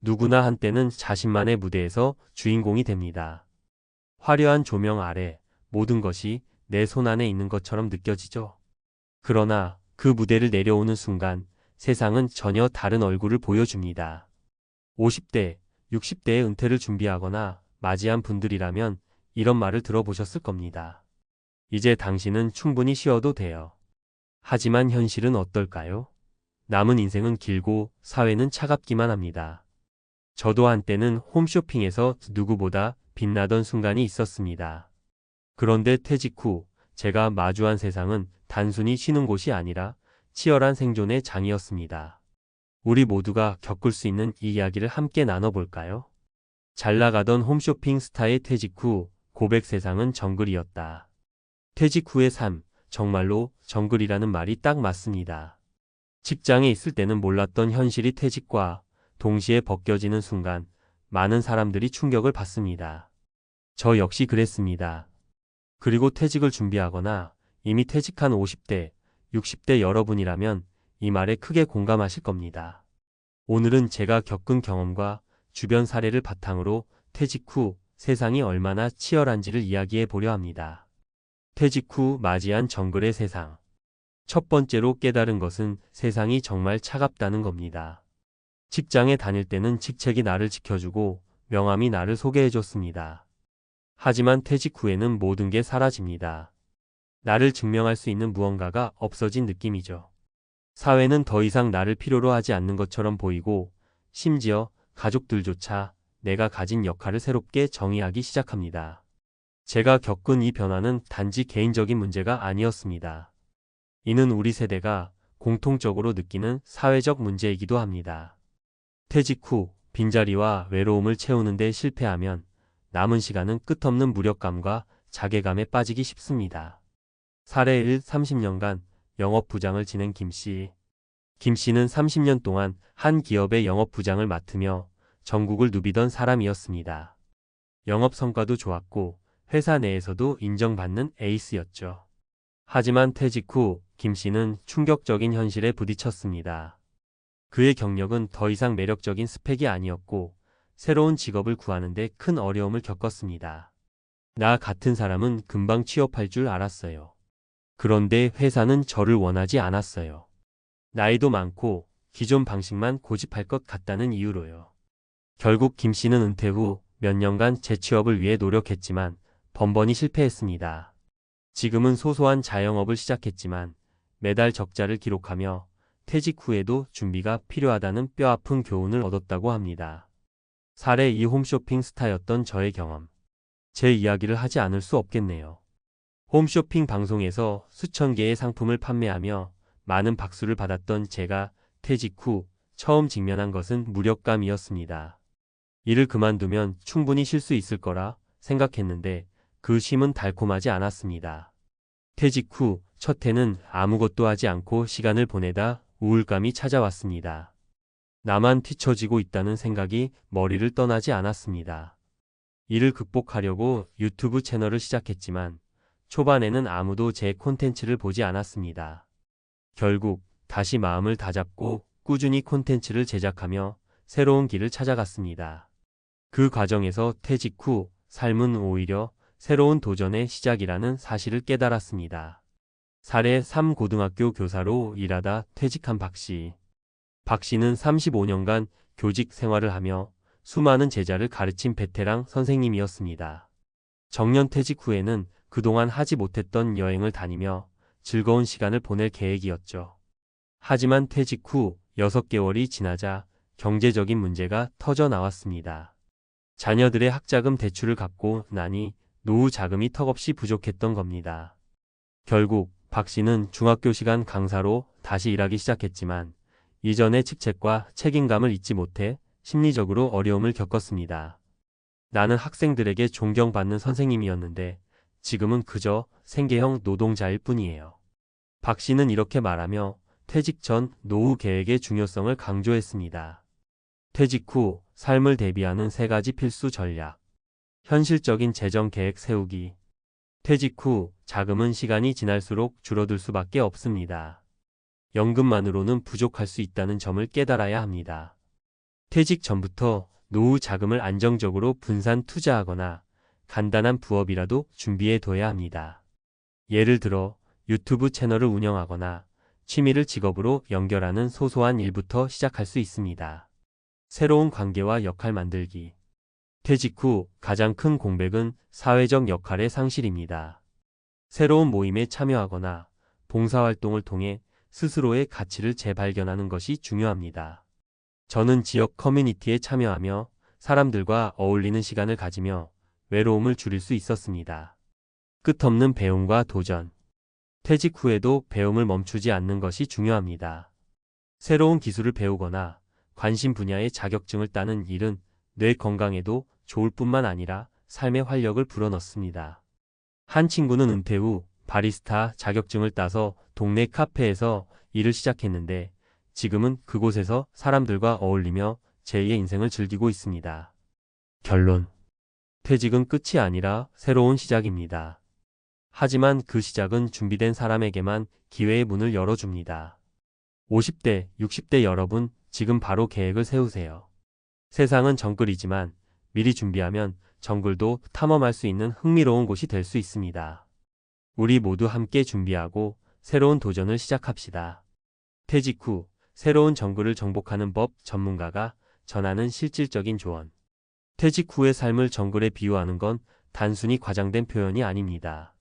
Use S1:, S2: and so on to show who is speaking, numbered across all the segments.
S1: 누구나 한때는 자신만의 무대에서 주인공이 됩니다. 화려한 조명 아래 모든 것이 내 손 안에 있는 것처럼 느껴지죠. 그러나 그 무대를 내려오는 순간 세상은 전혀 다른 얼굴을 보여줍니다. 50대, 60대의 은퇴를 준비하거나 맞이한 분들이라면 이런 말을 들어보셨을 겁니다. 이제 당신은 충분히 쉬어도 돼요. 하지만 현실은 어떨까요? 남은 인생은 길고 사회는 차갑기만 합니다. 저도 한때는 홈쇼핑에서 누구보다 빛나던 순간이 있었습니다. 그런데 퇴직 후 제가 마주한 세상은 단순히 쉬는 곳이 아니라 치열한 생존의 장이었습니다. 우리 모두가 겪을 수 있는 이 이야기를 함께 나눠볼까요? 잘 나가던 홈쇼핑 스타의 퇴직 후 고백 세상은 정글이었다. 퇴직 후의 삶, 정말로 정글이라는 말이 딱 맞습니다. 직장에 있을 때는 몰랐던 현실이 퇴직과 동시에 벗겨지는 순간 많은 사람들이 충격을 받습니다. 저 역시 그랬습니다. 그리고 퇴직을 준비하거나 이미 퇴직한 50대, 60대 여러분이라면 이 말에 크게 공감하실 겁니다. 오늘은 제가 겪은 경험과 주변 사례를 바탕으로 퇴직 후 세상이 얼마나 치열한지를 이야기해 보려 합니다. 퇴직 후 맞이한 정글의 세상. 첫 번째로 깨달은 것은 세상이 정말 차갑다는 겁니다. 직장에 다닐 때는 직책이 나를 지켜주고 명함이 나를 소개해줬습니다. 하지만 퇴직 후에는 모든 게 사라집니다. 나를 증명할 수 있는 무언가가 없어진 느낌이죠. 사회는 더 이상 나를 필요로 하지 않는 것처럼 보이고 심지어 가족들조차 내가 가진 역할을 새롭게 정의하기 시작합니다. 제가 겪은 이 변화는 단지 개인적인 문제가 아니었습니다. 이는 우리 세대가 공통적으로 느끼는 사회적 문제이기도 합니다. 퇴직 후 빈자리와 외로움을 채우는 데 실패하면 남은 시간은 끝없는 무력감과 자괴감에 빠지기 쉽습니다. 사례 1. 30년간 영업부장을 지낸 김 씨. 김 씨는 30년 동안 한 기업의 영업부장을 맡으며 전국을 누비던 사람이었습니다. 영업 성과도 좋았고 회사 내에서도 인정받는 에이스였죠. 하지만 퇴직 후 김 씨는 충격적인 현실에 부딪혔습니다. 그의 경력은 더 이상 매력적인 스펙이 아니었고 새로운 직업을 구하는데 큰 어려움을 겪었습니다. 나 같은 사람은 금방 취업할 줄 알았어요. 그런데 회사는 저를 원하지 않았어요. 나이도 많고 기존 방식만 고집할 것 같다는 이유로요. 결국 김 씨는 은퇴 후 몇 년간 재취업을 위해 노력했지만 번번이 실패했습니다. 지금은 소소한 자영업을 시작했지만 매달 적자를 기록하며 퇴직 후에도 준비가 필요하다는 뼈아픈 교훈을 얻었다고 합니다. 사례 2. 홈쇼핑 스타였던 저의 경험. 제 이야기를 하지 않을 수 없겠네요. 홈쇼핑 방송에서 수천 개의 상품을 판매하며 많은 박수를 받았던 제가 퇴직 후 처음 직면한 것은 무력감이었습니다. 일을 그만두면 충분히 쉴 수 있을 거라 생각했는데 그 쉼은 달콤하지 않았습니다. 퇴직 후 첫 해는 아무것도 하지 않고 시간을 보내다 우울감이 찾아왔습니다. 나만 뒤처지고 있다는 생각이 머리를 떠나지 않았습니다. 이를 극복하려고 유튜브 채널을 시작했지만 초반에는 아무도 제 콘텐츠를 보지 않았습니다. 결국 다시 마음을 다잡고 꾸준히 콘텐츠를 제작하며 새로운 길을 찾아갔습니다. 그 과정에서 퇴직 후 삶은 오히려 새로운 도전의 시작이라는 사실을 깨달았습니다. 사례 3. 고등학교 교사로 일하다 퇴직한 박 씨. 박 씨는 35년간 교직 생활을 하며 수많은 제자를 가르친 베테랑 선생님이었습니다. 정년 퇴직 후에는 그동안 하지 못했던 여행을 다니며 즐거운 시간을 보낼 계획이었죠. 하지만 퇴직 후 6개월이 지나자 경제적인 문제가 터져 나왔습니다. 자녀들의 학자금 대출을 갚고 나니 노후 자금이 턱없이 부족했던 겁니다. 결국 박 씨는 중학교 시간 강사로 다시 일하기 시작했지만 이전의 직책과 책임감을 잊지 못해 심리적으로 어려움을 겪었습니다. 나는 학생들에게 존경받는 선생님이었는데 지금은 그저 생계형 노동자일 뿐이에요. 박 씨는 이렇게 말하며 퇴직 전 노후 계획의 중요성을 강조했습니다. 퇴직 후 삶을 대비하는 3가지 필수 전략. 현실적인 재정 계획 세우기. 퇴직 후 자금은 시간이 지날수록 줄어들 수밖에 없습니다. 연금만으로는 부족할 수 있다는 점을 깨달아야 합니다. 퇴직 전부터 노후 자금을 안정적으로 분산 투자하거나 간단한 부업이라도 준비해 둬야 합니다. 예를 들어 유튜브 채널을 운영하거나 취미를 직업으로 연결하는 소소한 일부터 시작할 수 있습니다. 새로운 관계와 역할 만들기. 퇴직 후 가장 큰 공백은 사회적 역할의 상실입니다. 새로운 모임에 참여하거나 봉사활동을 통해 스스로의 가치를 재발견하는 것이 중요합니다. 저는 지역 커뮤니티에 참여하며 사람들과 어울리는 시간을 가지며 외로움을 줄일 수 있었습니다. 끝없는 배움과 도전. 퇴직 후에도 배움을 멈추지 않는 것이 중요합니다. 새로운 기술을 배우거나 관심 분야의 자격증을 따는 일은 뇌 건강에도 좋을 뿐만 아니라 삶의 활력을 불어넣습니다. 한 친구는 은퇴 후 바리스타 자격증을 따서 동네 카페에서 일을 시작했는데 지금은 그곳에서 사람들과 어울리며 제2의 인생을 즐기고 있습니다. 결론. 퇴직은 끝이 아니라 새로운 시작입니다. 하지만 그 시작은 준비된 사람에게만 기회의 문을 열어줍니다. 50대, 60대 여러분, 지금 바로 계획을 세우세요. 세상은 정글이지만 미리 준비하면 정글도 탐험할 수 있는 흥미로운 곳이 될 수 있습니다. 우리 모두 함께 준비하고 새로운 도전을 시작합시다. 퇴직 후 새로운 정글을 정복하는 법 전문가가 전하는 실질적인 조언. 퇴직 후의 삶을 정글에 비유하는 건 단순히 과장된 표현이 아닙니다.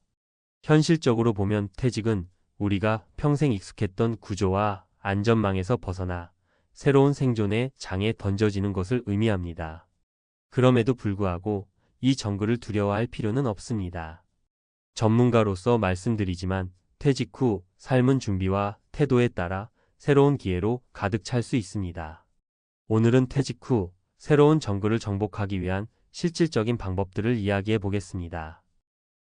S1: 현실적으로 보면 퇴직은 우리가 평생 익숙했던 구조와 안전망에서 벗어나 새로운 생존의 장에 던져지는 것을 의미합니다. 그럼에도 불구하고 이 정글을 두려워할 필요는 없습니다. 전문가로서 말씀드리지만 퇴직 후 삶은 준비와 태도에 따라 새로운 기회로 가득 찰 수 있습니다. 오늘은 퇴직 후 새로운 정글을 정복하기 위한 실질적인 방법들을 이야기해 보겠습니다.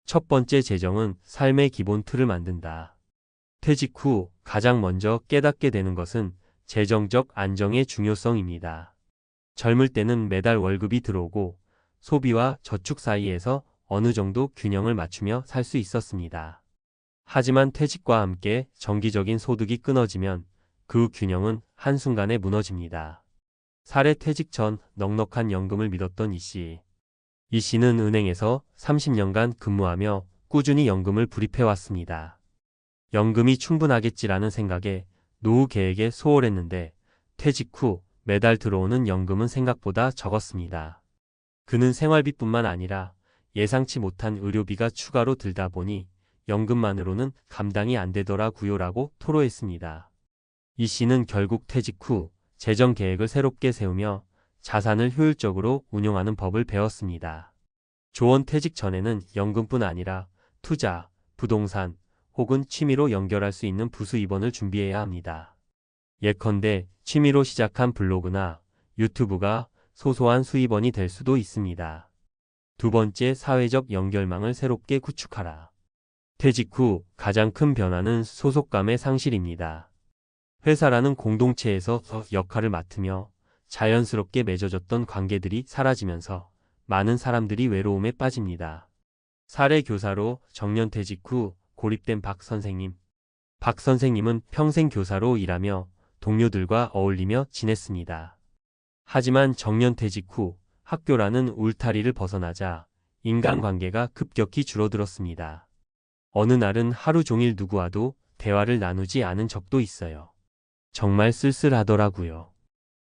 S1: 첫 번째 재정은 삶의 기본 틀을 만든다. 퇴직 후 가장 먼저 깨닫게 되는 것은 재정적 안정의 중요성입니다. 젊을 때는 매달 월급이 들어오고 소비와 저축 사이에서 어느 정도 균형을 맞추며 살 수 있었습니다. 하지만 퇴직과 함께 정기적인 소득이 끊어지면 그 균형은 한순간에 무너집니다. 사례 퇴직 전 넉넉한 연금을 믿었던 이 씨는 은행에서 30년간 근무하며 꾸준히 연금을 불입해왔습니다. 연금이 충분하겠지라는 생각에 노후 계획에 소홀했는데 퇴직 후 매달 들어오는 연금은 생각보다 적었습니다. 그는 생활비뿐만 아니라 예상치 못한 의료비가 추가로 들다 보니 연금만으로는 감당이 안 되더라고요라고 토로했습니다. 이 씨는 결국 퇴직 후 재정 계획을 새롭게 세우며 자산을 효율적으로 운용하는 법을 배웠습니다. 조언 퇴직 전에는 연금뿐 아니라 투자, 부동산 혹은 취미로 연결할 수 있는 부수 입원을 준비해야 합니다. 예컨대 취미로 시작한 블로그나 유튜브가 소소한 수입원이 될 수도 있습니다. 두 번째, 사회적 연결망을 새롭게 구축하라. 퇴직 후 가장 큰 변화는 소속감의 상실입니다. 회사라는 공동체에서 역할을 맡으며 자연스럽게 맺어졌던 관계들이 사라지면서 많은 사람들이 외로움에 빠집니다. 사례 교사로 정년퇴직 후 고립된 박 선생님. 박 선생님은 평생 교사로 일하며 동료들과 어울리며 지냈습니다. 하지만 정년퇴직 후 학교라는 울타리를 벗어나자 인간관계가 급격히 줄어들었습니다. 어느 날은 하루 종일 누구와도 대화를 나누지 않은 적도 있어요. 정말 쓸쓸하더라고요.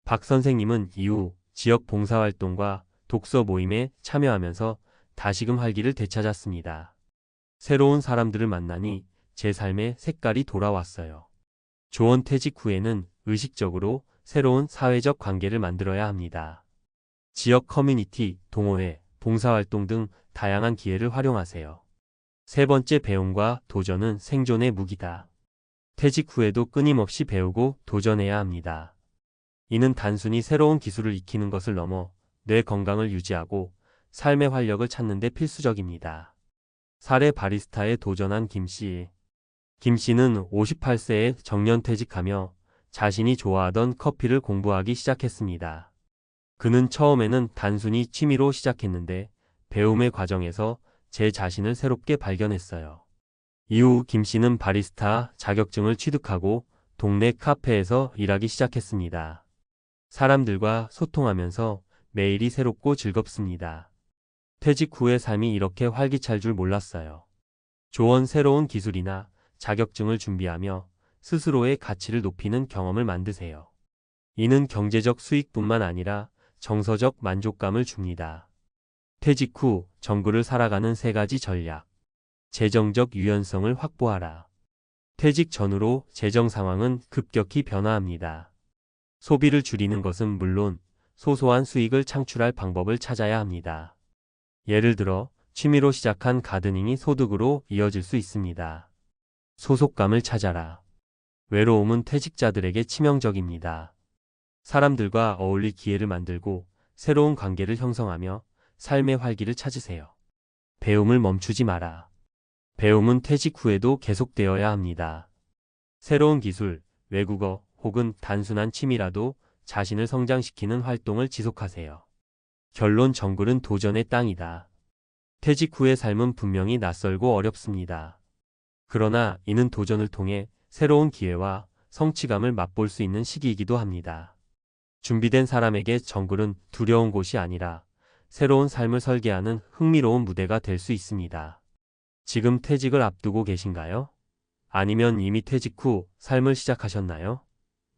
S1: 박 선생님은 이후 지역 봉사활동과 독서 모임에 참여하면서 다시금 활기를 되찾았습니다. 새로운 사람들을 만나니 제 삶의 색깔이 돌아왔어요. 조언 퇴직 후에는 의식적으로 새로운 사회적 관계를 만들어야 합니다. 지역 커뮤니티, 동호회, 봉사활동 등 다양한 기회를 활용하세요. 세 번째, 배움과 도전은 생존의 무기다. 퇴직 후에도 끊임없이 배우고 도전해야 합니다. 이는 단순히 새로운 기술을 익히는 것을 넘어 뇌 건강을 유지하고 삶의 활력을 찾는 데 필수적입니다. 사례 바리스타에 도전한 김 씨. 김 씨는 58세에 정년퇴직하며 자신이 좋아하던 커피를 공부하기 시작했습니다. 그는 처음에는 단순히 취미로 시작했는데 배움의 과정에서 제 자신을 새롭게 발견했어요. 이후 김 씨는 바리스타 자격증을 취득하고 동네 카페에서 일하기 시작했습니다. 사람들과 소통하면서 매일이 새롭고 즐겁습니다. 퇴직 후의 삶이 이렇게 활기찰 줄 몰랐어요. 조언 새로운 기술이나 자격증을 준비하며 스스로의 가치를 높이는 경험을 만드세요. 이는 경제적 수익뿐만 아니라 정서적 만족감을 줍니다. 퇴직 후 정글을 살아가는 3가지 전략. 재정적 유연성을 확보하라. 퇴직 전후로 재정 상황은 급격히 변화합니다. 소비를 줄이는 것은 물론 소소한 수익을 창출할 방법을 찾아야 합니다. 예를 들어 취미로 시작한 가드닝이 소득으로 이어질 수 있습니다. 소속감을 찾아라. 외로움은 퇴직자들에게 치명적입니다. 사람들과 어울릴 기회를 만들고 새로운 관계를 형성하며 삶의 활기를 찾으세요. 배움을 멈추지 마라. 배움은 퇴직 후에도 계속되어야 합니다. 새로운 기술, 외국어 혹은 단순한 취미라도 자신을 성장시키는 활동을 지속하세요. 결론 정글은 도전의 땅이다. 퇴직 후의 삶은 분명히 낯설고 어렵습니다. 그러나 이는 도전을 통해 새로운 기회와 성취감을 맛볼 수 있는 시기이기도 합니다. 준비된 사람에게 정글은 두려운 곳이 아니라 새로운 삶을 설계하는 흥미로운 무대가 될 수 있습니다. 지금 퇴직을 앞두고 계신가요? 아니면 이미 퇴직 후 삶을 시작하셨나요?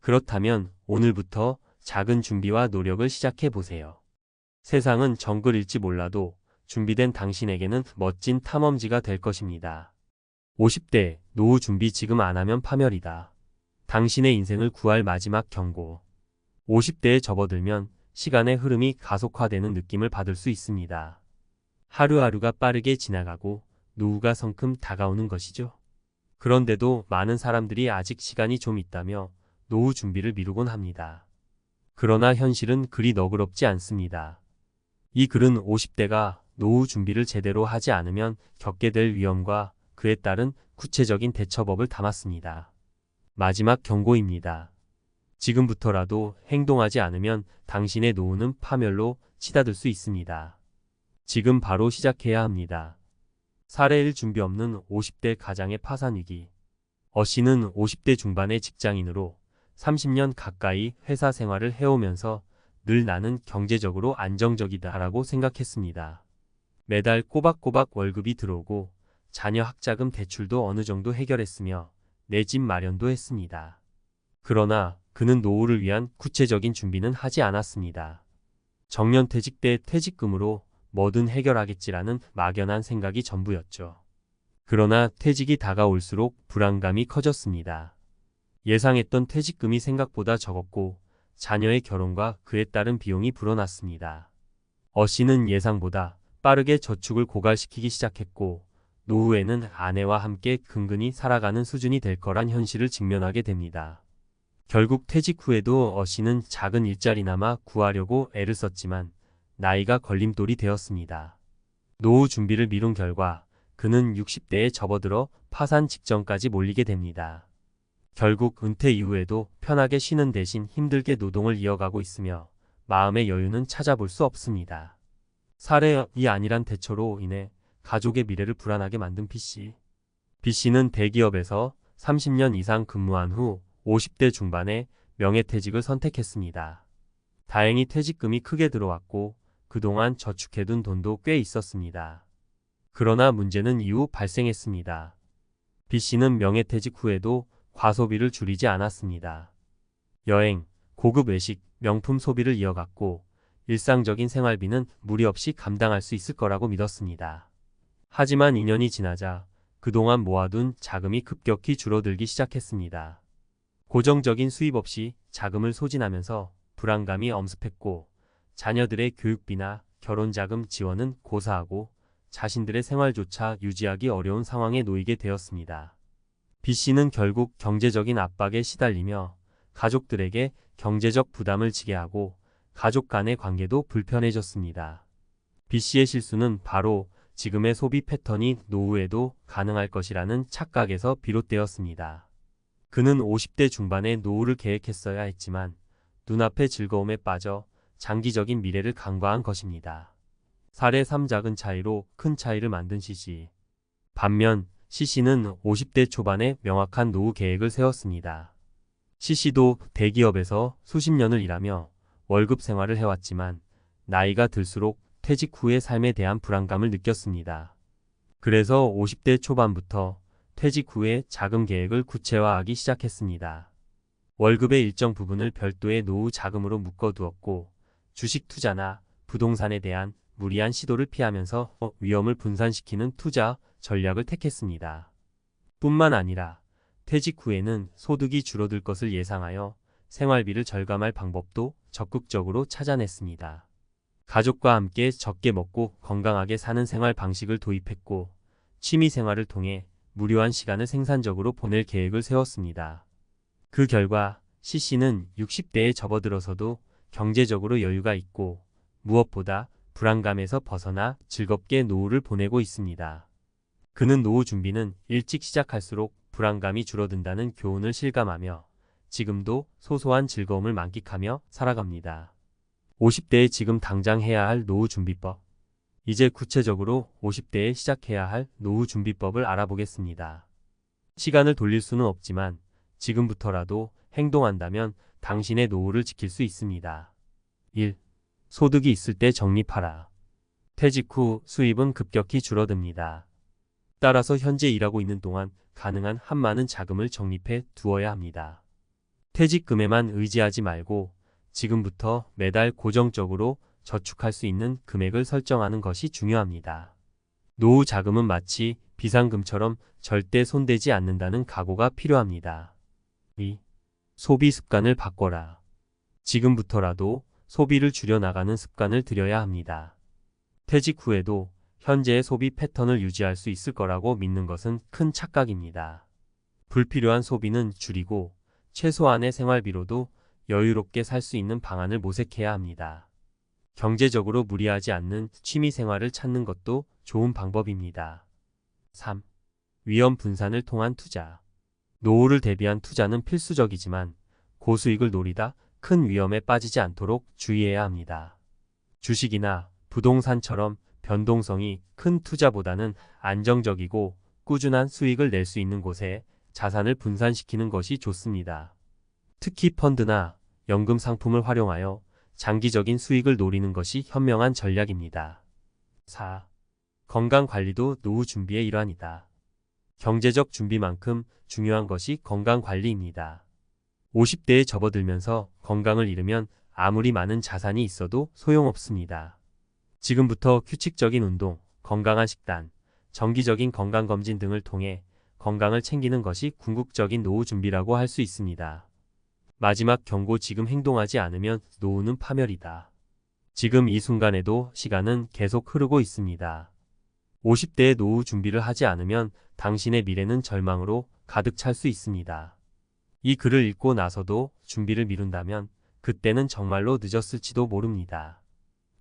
S1: 그렇다면 오늘부터 작은 준비와 노력을 시작해 보세요. 세상은 정글일지 몰라도 준비된 당신에게는 멋진 탐험지가 될 것입니다. 50대 노후 준비 지금 안 하면 파멸이다. 당신의 인생을 구할 마지막 경고. 50대에 접어들면 시간의 흐름이 가속화되는 느낌을 받을 수 있습니다. 하루하루가 빠르게 지나가고 노후가 성큼 다가오는 것이죠. 그런데도 많은 사람들이 아직 시간이 좀 있다며 노후 준비를 미루곤 합니다. 그러나 현실은 그리 너그럽지 않습니다. 이 글은 50대가 노후 준비를 제대로 하지 않으면 겪게 될 위험과 그에 따른 구체적인 대처법을 담았습니다. 마지막 경고입니다. 지금부터라도 행동하지 않으면 당신의 노후는 파멸로 치닫을 수 있습니다. 지금 바로 시작해야 합니다. 사례일 준비 없는 50대 가장의 파산 위기. 씨는 50대 중반의 직장인으로 30년 가까이 회사 생활을 해오면서 늘 나는 경제적으로 안정적이다라고 생각했습니다. 매달 꼬박꼬박 월급이 들어오고 자녀 학자금 대출도 어느 정도 해결했으며 내 집 마련도 했습니다. 그러나 그는 노후를 위한 구체적인 준비는 하지 않았습니다. 정년퇴직 때 퇴직금으로 뭐든 해결하겠지라는 막연한 생각이 전부였죠. 그러나 퇴직이 다가올수록 불안감이 커졌습니다. 예상했던 퇴직금이 생각보다 적었고 자녀의 결혼과 그에 따른 비용이 불어났습니다. 씨는 예상보다 빠르게 저축을 고갈시키기 시작했고 노후에는 아내와 함께 근근히 살아가는 수준이 될 거란 현실을 직면하게 됩니다. 결국 퇴직 후에도 씨는 작은 일자리나마 구하려고 애를 썼지만 나이가 걸림돌이 되었습니다. 노후 준비를 미룬 결과 그는 60대에 접어들어 파산 직전까지 몰리게 됩니다. 결국 은퇴 이후에도 편하게 쉬는 대신 힘들게 노동을 이어가고 있으며 마음의 여유는 찾아볼 수 없습니다. 사례이 아니란 대처로 인해 가족의 미래를 불안하게 만든 B씨는 대기업에서 30년 이상 근무한 후 50대 중반에 명예퇴직을 선택했습니다. 다행히 퇴직금이 크게 들어왔고 그동안 저축해둔 돈도 꽤 있었습니다. 그러나 문제는 이후 발생했습니다. B씨는 명예퇴직 후에도 과소비를 줄이지 않았습니다. 여행, 고급 외식, 명품 소비를 이어갔고 일상적인 생활비는 무리 없이 감당할 수 있을 거라고 믿었습니다. 하지만 2년이 지나자 그동안 모아둔 자금이 급격히 줄어들기 시작했습니다. 고정적인 수입 없이 자금을 소진하면서 불안감이 엄습했고 자녀들의 교육비나 결혼자금 지원은 고사하고 자신들의 생활조차 유지하기 어려운 상황에 놓이게 되었습니다. B씨는 결국 경제적인 압박에 시달리며 가족들에게 경제적 부담을 지게 하고 가족 간의 관계도 불편해졌습니다. B씨의 실수는 바로 지금의 소비 패턴이 노후에도 가능할 것이라는 착각에서 비롯되었습니다. 그는 50대 중반에 노후를 계획했어야 했지만 눈앞의 즐거움에 빠져 장기적인 미래를 간과한 것입니다. 사례 3 작은 차이로 큰 차이를 만든 C씨. 반면 C씨는 50대 초반에 명확한 노후 계획을 세웠습니다. C씨도 대기업에서 수십 년을 일하며 월급 생활을 해왔지만 나이가 들수록 퇴직 후의 삶에 대한 불안감을 느꼈습니다. 그래서 50대 초반부터 퇴직 후에 자금 계획을 구체화하기 시작했습니다. 월급의 일정 부분을 별도의 노후 자금으로 묶어두었고 주식 투자나 부동산에 대한 무리한 시도를 피하면서 위험을 분산시키는 투자 전략을 택했습니다. 뿐만 아니라 퇴직 후에는 소득이 줄어들 것을 예상하여 생활비를 절감할 방법도 적극적으로 찾아냈습니다. 가족과 함께 적게 먹고 건강하게 사는 생활 방식을 도입했고 취미 생활을 통해 무료한 시간을 생산적으로 보낼 계획을 세웠습니다. 그 결과 CC는 60대에 접어들어서도 경제적으로 여유가 있고 무엇보다 불안감에서 벗어나 즐겁게 노후를 보내고 있습니다. 그는 노후 준비는 일찍 시작할수록 불안감이 줄어든다는 교훈을 실감하며 지금도 소소한 즐거움을 만끽하며 살아갑니다. 50대에 지금 당장 해야 할 노후 준비법. 이제 구체적으로 50대에 시작해야 할 노후 준비법을 알아보겠습니다. 시간을 돌릴 수는 없지만 지금부터라도 행동한다면 당신의 노후를 지킬 수 있습니다. 1. 소득이 있을 때 적립하라. 퇴직 후 수입은 급격히 줄어듭니다. 따라서 현재 일하고 있는 동안 가능한 한 많은 자금을 적립해 두어야 합니다. 퇴직금에만 의지하지 말고 지금부터 매달 고정적으로 저축할 수 있는 금액을 설정하는 것이 중요합니다. 노후 자금은 마치 비상금처럼 절대 손대지 않는다는 각오가 필요합니다. 2. 소비 습관을 바꿔라. 지금부터라도 소비를 줄여나가는 습관을 들여야 합니다. 퇴직 후에도 현재의 소비 패턴을 유지할 수 있을 거라고 믿는 것은 큰 착각입니다. 불필요한 소비는 줄이고 최소한의 생활비로도 여유롭게 살 수 있는 방안을 모색해야 합니다. 경제적으로 무리하지 않는 취미 생활을 찾는 것도 좋은 방법입니다. 3. 위험 분산을 통한 투자. 노후를 대비한 투자는 필수적이지만 고수익을 노리다 큰 위험에 빠지지 않도록 주의해야 합니다. 주식이나 부동산처럼 변동성이 큰 투자보다는 안정적이고 꾸준한 수익을 낼 수 있는 곳에 자산을 분산시키는 것이 좋습니다. 특히 펀드나 연금 상품을 활용하여 장기적인 수익을 노리는 것이 현명한 전략입니다. 4. 건강관리도 노후 준비의 일환이다. 경제적 준비만큼 중요한 것이 건강관리입니다. 50대에 접어들면서 건강을 잃으면 아무리 많은 자산이 있어도 소용없습니다. 지금부터 규칙적인 운동, 건강한 식단, 정기적인 건강검진 등을 통해 건강을 챙기는 것이 궁극적인 노후 준비라고 할 수 있습니다. 마지막 경고. 지금 행동하지 않으면 노후는 파멸이다. 지금 이 순간에도 시간은 계속 흐르고 있습니다. 50대의 노후 준비를 하지 않으면 당신의 미래는 절망으로 가득 찰 수 있습니다. 이 글을 읽고 나서도 준비를 미룬다면 그때는 정말로 늦었을지도 모릅니다.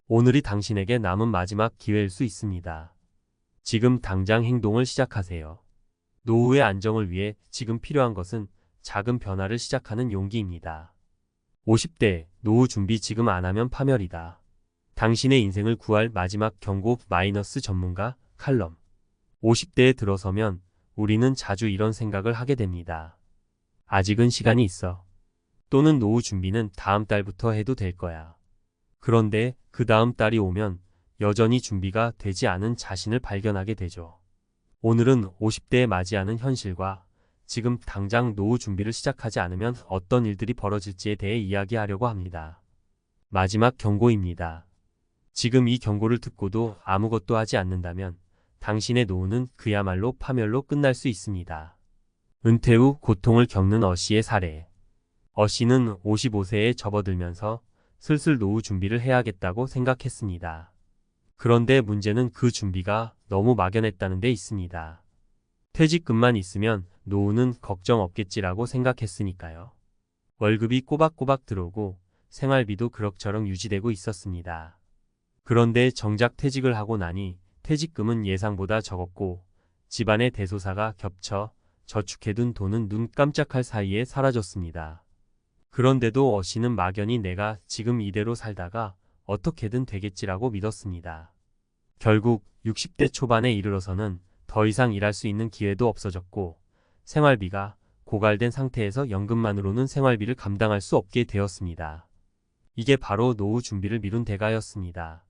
S1: 오늘이 당신에게 남은 마지막 기회일 수 있습니다. 지금 당장 행동을 시작하세요. 노후의 안정을 위해 지금 필요한 것은 작은 변화를 시작하는 용기입니다. 50대 노후 준비 지금 안 하면 파멸이다. 당신의 인생을 구할 마지막 경고. 마이너스 전문가 칼럼. 50대에 들어서면 우리는 자주 이런 생각을 하게 됩니다. 아직은 시간이 있어. 또는 노후 준비는 다음 달부터 해도 될 거야. 그런데 그 다음 달이 오면 여전히 준비가 되지 않은 자신을 발견하게 되죠. 오늘은 50대에 맞이하는 현실과 지금 당장 노후 준비를 시작하지 않으면 어떤 일들이 벌어질지에 대해 이야기하려고 합니다. 마지막 경고입니다. 지금 이 경고를 듣고도 아무것도 하지 않는다면 당신의 노후는 그야말로 파멸로 끝날 수 있습니다. 은퇴 후 고통을 겪는 어씨의 사례. 어씨는 55세에 접어들면서 슬슬 노후 준비를 해야겠다고 생각했습니다. 그런데 문제는 그 준비가 너무 막연했다는 데 있습니다. 퇴직금만 있으면 노후는 걱정 없겠지라고 생각했으니까요. 월급이 꼬박꼬박 들어오고 생활비도 그럭저럭 유지되고 있었습니다. 그런데 정작 퇴직을 하고 나니 퇴직금은 예상보다 적었고 집안의 대소사가 겹쳐 저축해둔 돈은 눈 깜짝할 사이에 사라졌습니다. 그런데도 어씨는 막연히 내가 지금 이대로 살다가 어떻게든 되겠지라고 믿었습니다. 결국 60대 초반에 이르러서는 더 이상 일할 수 있는 기회도 없어졌고 생활비가 고갈된 상태에서 연금만으로는 생활비를 감당할 수 없게 되었습니다. 이게 바로 노후 준비를 미룬 대가였습니다.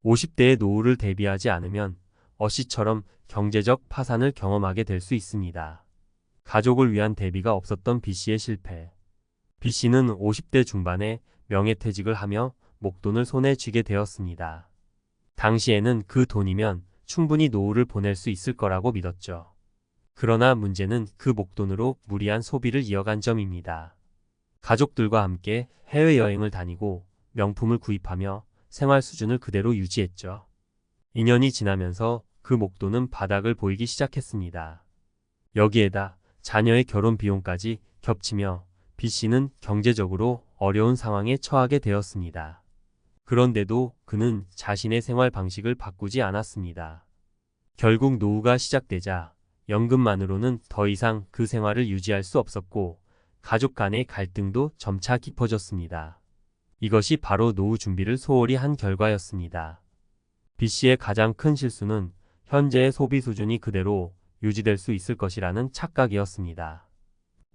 S1: 50대의 노후를 대비하지 않으면 어씨처럼 경제적 파산을 경험하게 될 수 있습니다. 가족을 위한 대비가 없었던 B씨의 실패. B씨는 50대 중반에 명예퇴직을 하며 목돈을 손에 쥐게 되었습니다. 당시에는 그 돈이면 충분히 노후를 보낼 수 있을 거라고 믿었죠. 그러나 문제는 그 목돈으로 무리한 소비를 이어간 점입니다. 가족들과 함께 해외여행을 다니고 명품을 구입하며 생활 수준을 그대로 유지했죠. 2년이 지나면서 그 목돈은 바닥을 보이기 시작했습니다. 여기에다 자녀의 결혼 비용까지 겹치며 B씨는 경제적으로 어려운 상황에 처하게 되었습니다. 그런데도 그는 자신의 생활 방식을 바꾸지 않았습니다. 결국 노후가 시작되자 연금만으로는 더 이상 그 생활을 유지할 수 없었고 가족 간의 갈등도 점차 깊어졌습니다. 이것이 바로 노후 준비를 소홀히 한 결과였습니다. B씨의 가장 큰 실수는 현재의 소비 수준이 그대로 유지될 수 있을 것이라는 착각이었습니다.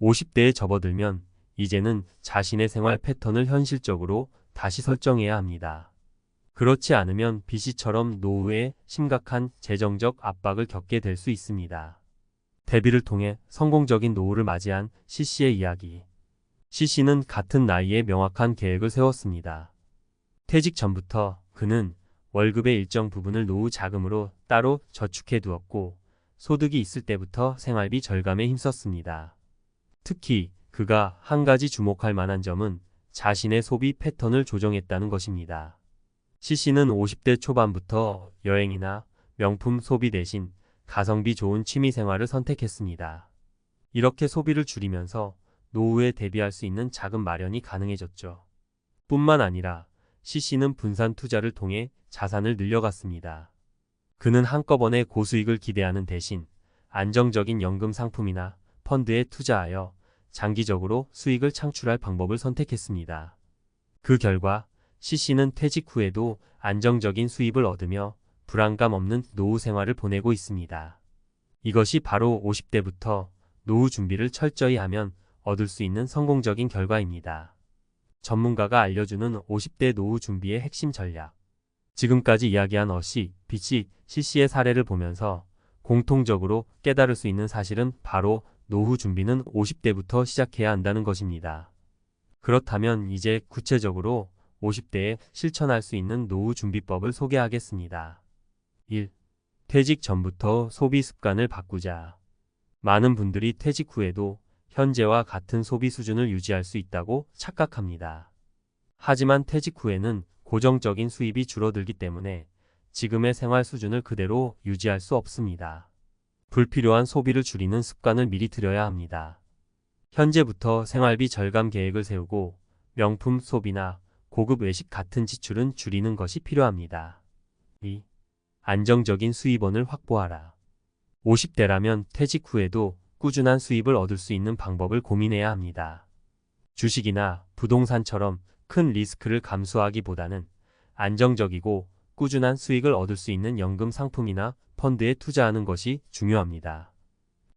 S1: 50대에 접어들면 이제는 자신의 생활 패턴을 현실적으로 다시 설정해야 합니다. 그렇지 않으면 B씨처럼 노후에 심각한 재정적 압박을 겪게 될 수 있습니다. 대비를 통해 성공적인 노후를 맞이한 C씨의 이야기. C씨는 같은 나이에 명확한 계획을 세웠습니다. 퇴직 전부터 그는 월급의 일정 부분을 노후 자금으로 따로 저축해 두었고 소득이 있을 때부터 생활비 절감에 힘썼습니다. 특히 그가 한 가지 주목할 만한 점은 자신의 소비 패턴을 조정했다는 것입니다. C씨는 50대 초반부터 여행이나 명품 소비 대신 가성비 좋은 취미 생활을 선택했습니다. 이렇게 소비를 줄이면서 노후에 대비할 수 있는 자금 마련이 가능해졌죠. 뿐만 아니라 C씨는 분산 투자를 통해 자산을 늘려갔습니다. 그는 한꺼번에 고수익을 기대하는 대신 안정적인 연금 상품이나 펀드에 투자하여 장기적으로 수익을 창출할 방법을 선택했습니다. 그 결과 C씨는 퇴직 후에도 안정적인 수입을 얻으며 불안감 없는 노후 생활을 보내고 있습니다. 이것이 바로 50대부터 노후 준비를 철저히 하면 얻을 수 있는 성공적인 결과입니다. 전문가가 알려주는 50대 노후 준비의 핵심 전략. 지금까지 이야기한 어씨, B씨, C씨의 사례를 보면서 공통적으로 깨달을 수 있는 사실은 바로 노후 준비는 50대부터 시작해야 한다는 것입니다. 그렇다면 이제 구체적으로 50대에 실천할 수 있는 노후 준비법을 소개하겠습니다. 1. 퇴직 전부터 소비 습관을 바꾸자. 많은 분들이 퇴직 후에도 현재와 같은 소비 수준을 유지할 수 있다고 착각합니다. 하지만 퇴직 후에는 고정적인 수입이 줄어들기 때문에 지금의 생활 수준을 그대로 유지할 수 없습니다. 불필요한 소비를 줄이는 습관을 미리 들여야 합니다. 현재부터 생활비 절감 계획을 세우고 명품 소비나 고급 외식 같은 지출은 줄이는 것이 필요합니다. 2. 안정적인 수입원을 확보하라. 50대라면 퇴직 후에도 꾸준한 수입을 얻을 수 있는 방법을 고민해야 합니다. 주식이나 부동산처럼 큰 리스크를 감수하기보다는 안정적이고 꾸준한 수익을 얻을 수 있는 연금 상품이나 펀드에 투자하는 것이 중요합니다.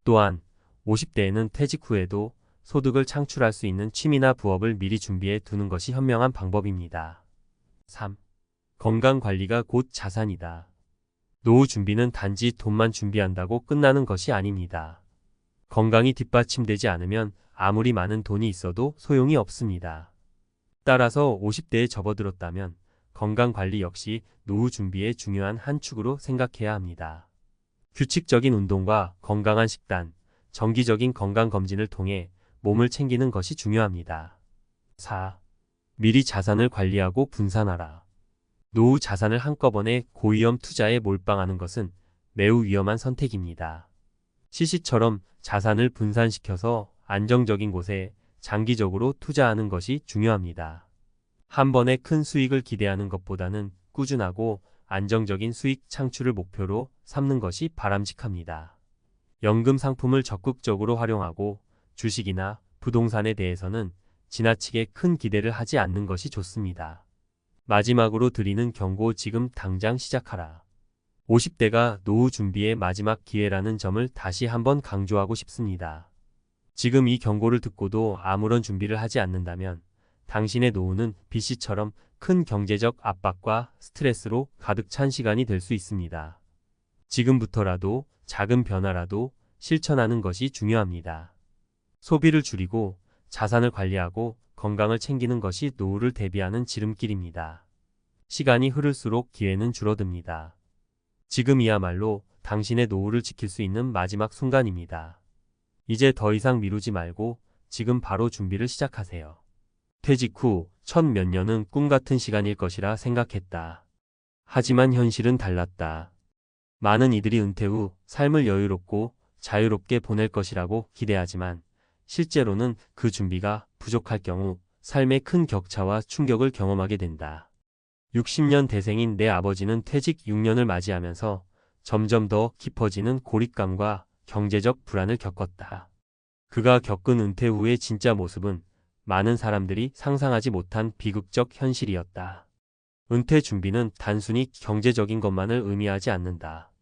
S1: 또한 50대에는 퇴직 후에도 소득을 창출할 수 있는 취미나 부업을 미리 준비해 두는 것이 현명한 방법입니다. 3. 건강관리가 곧 자산이다. 노후 준비는 단지 돈만 준비한다고 끝나는 것이 아닙니다. 건강이 뒷받침되지 않으면 아무리 많은 돈이 있어도 소용이 없습니다. 따라서 50대에 접어들었다면 건강관리 역시 노후 준비의 중요한 한 축으로 생각해야 합니다. 규칙적인 운동과 건강한 식단, 정기적인 건강검진을 통해 몸을 챙기는 것이 중요합니다. 4. 미리 자산을 관리하고 분산하라. 노후 자산을 한꺼번에 고위험 투자에 몰빵하는 것은 매우 위험한 선택입니다. C씨처럼 자산을 분산시켜서 안정적인 곳에 장기적으로 투자하는 것이 중요합니다. 한 번에 큰 수익을 기대하는 것보다는 꾸준하고 안정적인 수익 창출을 목표로 삼는 것이 바람직합니다. 연금 상품을 적극적으로 활용하고 주식이나 부동산에 대해서는 지나치게 큰 기대를 하지 않는 것이 좋습니다. 마지막으로 드리는 경고, 지금 당장 시작하라. 50대가 노후 준비의 마지막 기회라는 점을 다시 한번 강조하고 싶습니다. 지금 이 경고를 듣고도 아무런 준비를 하지 않는다면 당신의 노후는 빚시처럼 큰 경제적 압박과 스트레스로 가득 찬 시간이 될 수 있습니다. 지금부터라도 작은 변화라도 실천하는 것이 중요합니다. 소비를 줄이고 자산을 관리하고 건강을 챙기는 것이 노후를 대비하는 지름길입니다. 시간이 흐를수록 기회는 줄어듭니다. 지금이야말로 당신의 노후를 지킬 수 있는 마지막 순간입니다. 이제 더 이상 미루지 말고 지금 바로 준비를 시작하세요. 퇴직 후 첫 몇 년은 꿈 같은 시간일 것이라 생각했다. 하지만 현실은 달랐다. 많은 이들이 은퇴 후 삶을 여유롭고 자유롭게 보낼 것이라고 기대하지만 실제로는 그 준비가 부족할 경우 삶의 큰 격차와 충격을 경험하게 된다. 60년 대생인 내 아버지는 퇴직 6년을 맞이하면서 점점 더 깊어지는 고립감과 경제적 불안을 겪었다. 그가 겪은 은퇴 후의 진짜 모습은 많은 사람들이 상상하지 못한 비극적 현실이었다. 은퇴 준비는 단순히 경제적인 것만을 의미하지 않는다.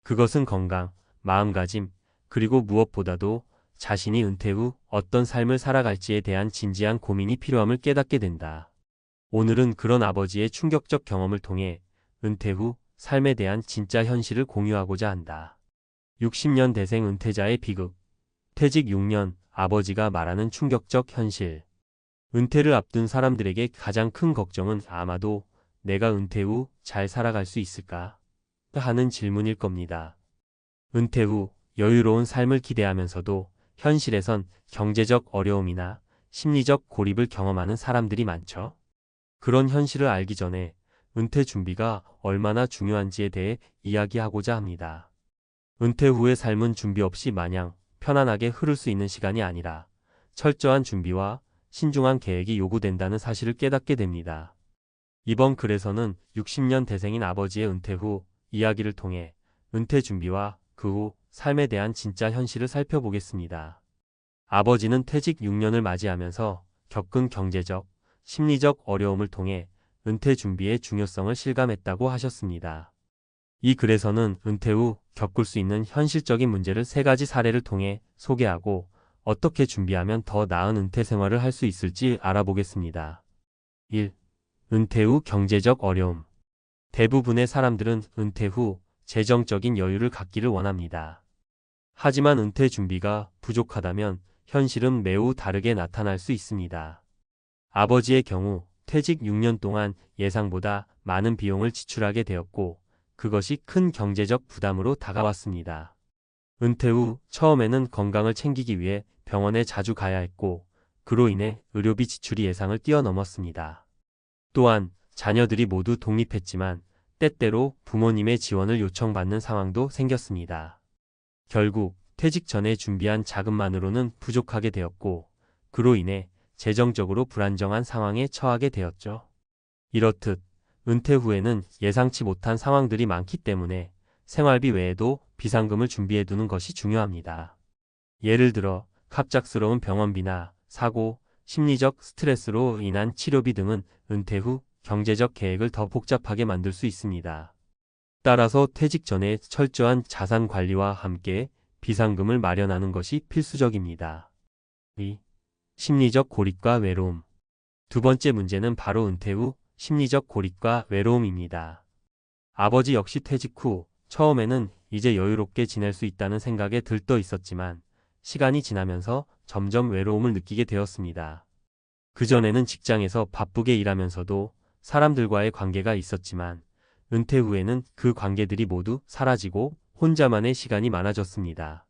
S1: 그것은 건강, 마음가짐, 그리고 무엇보다도 자신이 은퇴 후 어떤 삶을 살아갈지에 대한 진지한 고민이 필요함을 깨닫게 된다. 오늘은 그런 아버지의 충격적 경험을 통해 은퇴 후 삶에 대한 진짜 현실을 공유하고자 한다. 60년 대생 은퇴자의 비극. 퇴직 6년, 아버지가 말하는 충격적 현실. 은퇴를 앞둔 사람들에게 가장 큰 걱정은 아마도 내가 은퇴 후 잘 살아갈 수 있을까? 하는 질문일 겁니다. 은퇴 후 여유로운 삶을 기대하면서도 현실에선 경제적 어려움이나 심리적 고립을 경험하는 사람들이 많죠. 그런 현실을 알기 전에 은퇴 준비가 얼마나 중요한지에 대해 이야기하고자 합니다. 은퇴 후의 삶은 준비 없이 마냥 편안하게 흐를 수 있는 시간이 아니라 철저한 준비와 신중한 계획이 요구된다는 사실을 깨닫게 됩니다. 이번 글에서는 60년 대생인 아버지의 은퇴 후 이야기를 통해 은퇴 준비와 그 후 삶에 대한 진짜 현실을 살펴보겠습니다. 아버지는 퇴직 6년을 맞이하면서 겪은 경제적, 심리적 어려움을 통해 은퇴 준비의 중요성을 실감했다고 하셨습니다. 이 글에서는 은퇴 후 겪을 수 있는 현실적인 문제를 3가지 사례를 통해 소개하고 어떻게 준비하면 더 나은 은퇴 생활을 할 수 있을지 알아보겠습니다. 1. 은퇴 후 경제적 어려움. 대부분의 사람들은 은퇴 후 재정적인 여유를 갖기를 원합니다. 하지만 은퇴 준비가 부족하다면 현실은 매우 다르게 나타날 수 있습니다. 아버지의 경우 퇴직 6년 동안 예상보다 많은 비용을 지출하게 되었고 그것이 큰 경제적 부담으로 다가왔습니다. 은퇴 후 처음에는 건강을 챙기기 위해 병원에 자주 가야 했고 그로 인해 의료비 지출이 예상을 뛰어넘었습니다. 또한 자녀들이 모두 독립했지만 때때로 부모님의 지원을 요청받는 상황도 생겼습니다. 결국 퇴직 전에 준비한 자금만으로는 부족하게 되었고 그로 인해 재정적으로 불안정한 상황에 처하게 되었죠. 이렇듯 은퇴 후에는 예상치 못한 상황들이 많기 때문에 생활비 외에도 비상금을 준비해두는 것이 중요합니다. 예를 들어 갑작스러운 병원비나 사고, 심리적 스트레스로 인한 치료비 등은 은퇴 후 경제적 계획을 더 복잡하게 만들 수 있습니다. 따라서 퇴직 전에 철저한 자산 관리와 함께 비상금을 마련하는 것이 필수적입니다. 2. 심리적 고립과 외로움. 두 번째 문제는 바로 은퇴 후 심리적 고립과 외로움입니다. 아버지 역시 퇴직 후 처음에는 이제 여유롭게 지낼 수 있다는 생각에 들떠 있었지만 시간이 지나면서 점점 외로움을 느끼게 되었습니다. 그전에는 직장에서 바쁘게 일하면서도 사람들과의 관계가 있었지만 은퇴 후에는 그 관계들이 모두 사라지고 혼자만의 시간이 많아졌습니다.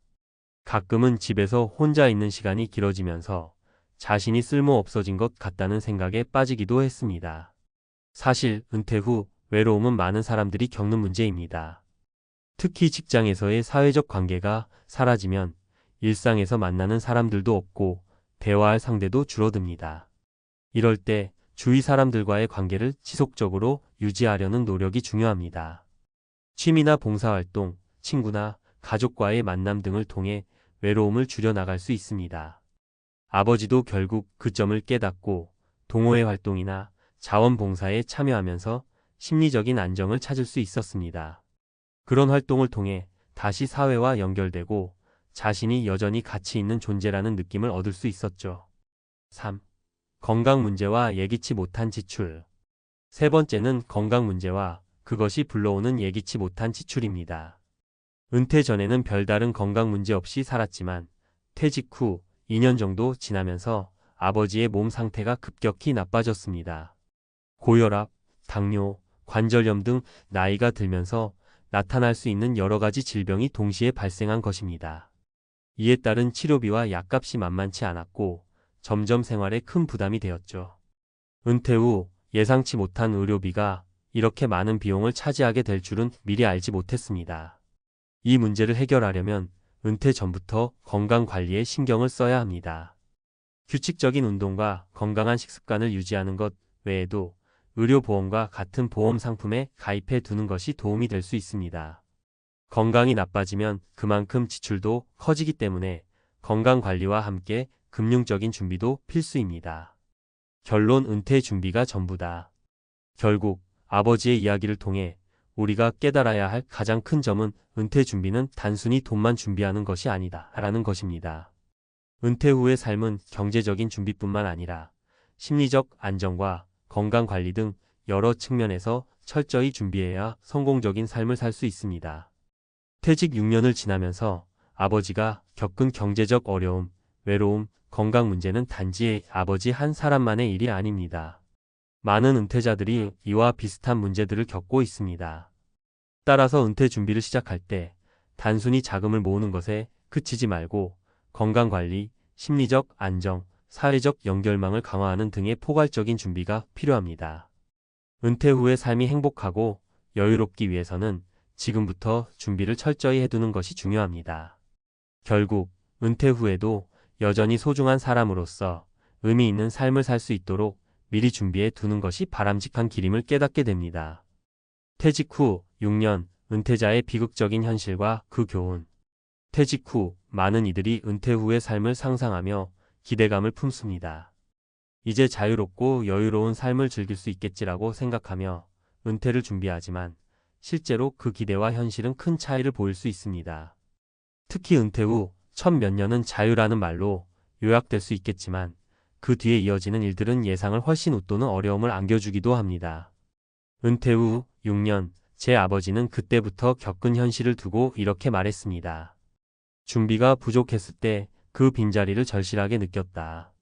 S1: 가끔은 집에서 혼자 있는 시간이 길어지면서 자신이 쓸모 없어진 것 같다는 생각에 빠지기도 했습니다. 사실 은퇴 후 외로움은 많은 사람들이 겪는 문제입니다. 특히 직장에서의 사회적 관계가 사라지면 일상에서 만나는 사람들도 없고 대화할 상대도 줄어듭니다. 이럴 때 주위 사람들과의 관계를 지속적으로 유지하려는 노력이 중요합니다. 취미나 봉사활동, 친구나 가족과의 만남 등을 통해 외로움을 줄여나갈 수 있습니다. 아버지도 결국 그 점을 깨닫고 동호회 활동이나 자원봉사에 참여하면서 심리적인 안정을 찾을 수 있었습니다. 그런 활동을 통해 다시 사회와 연결되고 자신이 여전히 가치 있는 존재라는 느낌을 얻을 수 있었죠. 3. 건강 문제와 예기치 못한 지출. 세 번째는 건강 문제와 그것이 불러오는 예기치 못한 지출입니다. 은퇴 전에는 별다른 건강 문제 없이 살았지만 퇴직 후 2년 정도 지나면서 아버지의 몸 상태가 급격히 나빠졌습니다. 고혈압, 당뇨, 관절염 등 나이가 들면서 나타날 수 있는 여러 가지 질병이 동시에 발생한 것입니다. 이에 따른 치료비와 약값이 만만치 않았고 점점 생활에 큰 부담이 되었죠. 은퇴 후 예상치 못한 의료비가 이렇게 많은 비용을 차지하게 될 줄은 미리 알지 못했습니다. 이 문제를 해결하려면 은퇴 전부터 건강 관리에 신경을 써야 합니다. 규칙적인 운동과 건강한 식습관을 유지하는 것 외에도 의료보험과 같은 보험 상품에 가입해 두는 것이 도움이 될 수 있습니다. 건강이 나빠지면 그만큼 지출도 커지기 때문에 건강관리와 함께 금융적인 준비도 필수입니다. 결론: 은퇴 준비가 전부다. 결국 아버지의 이야기를 통해 우리가 깨달아야 할 가장 큰 점은 은퇴 준비는 단순히 돈만 준비하는 것이 아니다 라는 것입니다. 은퇴 후의 삶은 경제적인 준비뿐만 아니라 심리적 안정과 건강관리 등 여러 측면에서 철저히 준비해야 성공적인 삶을 살 수 있습니다. 퇴직 6년을 지나면서 아버지가 겪은 경제적 어려움, 외로움, 건강 문제는 단지 아버지 한 사람만의 일이 아닙니다. 많은 은퇴자들이 이와 비슷한 문제들을 겪고 있습니다. 따라서 은퇴 준비를 시작할 때 단순히 자금을 모으는 것에 그치지 말고 건강관리, 심리적 안정, 사회적 연결망을 강화하는 등의 포괄적인 준비가 필요합니다. 은퇴 후의 삶이 행복하고 여유롭기 위해서는 지금부터 준비를 철저히 해두는 것이 중요합니다. 결국 은퇴 후에도 여전히 소중한 사람으로서 의미 있는 삶을 살 수 있도록 미리 준비해 두는 것이 바람직한 길임을 깨닫게 됩니다. 퇴직 후 6년, 은퇴자의 비극적인 현실과 그 교훈. 퇴직 후 많은 이들이 은퇴 후의 삶을 상상하며 기대감을 품습니다. 이제 자유롭고 여유로운 삶을 즐길 수 있겠지라고 생각하며 은퇴를 준비하지만 실제로 그 기대와 현실은 큰 차이를 보일 수 있습니다. 특히 은퇴 후 첫 몇 년은 자유라는 말로 요약될 수 있겠지만 그 뒤에 이어지는 일들은 예상을 훨씬 웃도는 어려움을 안겨주기도 합니다. 은퇴 후 6년, 제 아버지는 그때부터 겪은 현실을 두고 이렇게 말했습니다. 준비가 부족했을 때 그 빈자리를 절실하게 느꼈다.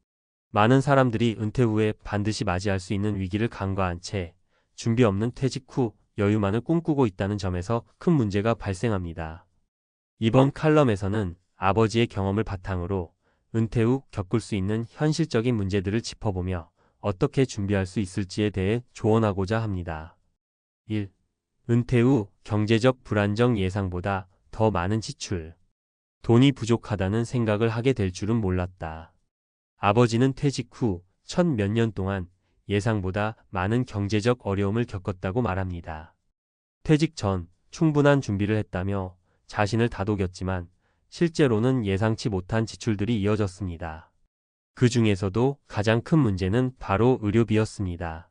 S1: 많은 사람들이 은퇴 후에 반드시 맞이할 수 있는 위기를 간과한 채 준비 없는 퇴직 후 여유만을 꿈꾸고 있다는 점에서 큰 문제가 발생합니다. 이번 칼럼에서는 아버지의 경험을 바탕으로 은퇴 후 겪을 수 있는 현실적인 문제들을 짚어보며 어떻게 준비할 수 있을지에 대해 조언하고자 합니다. 1. 은퇴 후 경제적 불안정, 예상보다 더 많은 지출. 돈이 부족하다는 생각을 하게 될 줄은 몰랐다. 아버지는 퇴직 후 첫 몇 년 동안 예상보다 많은 경제적 어려움을 겪었다고 말합니다. 퇴직 전 충분한 준비를 했다며 자신을 다독였지만 실제로는 예상치 못한 지출들이 이어졌습니다. 그 중에서도 가장 큰 문제는 바로 의료비였습니다.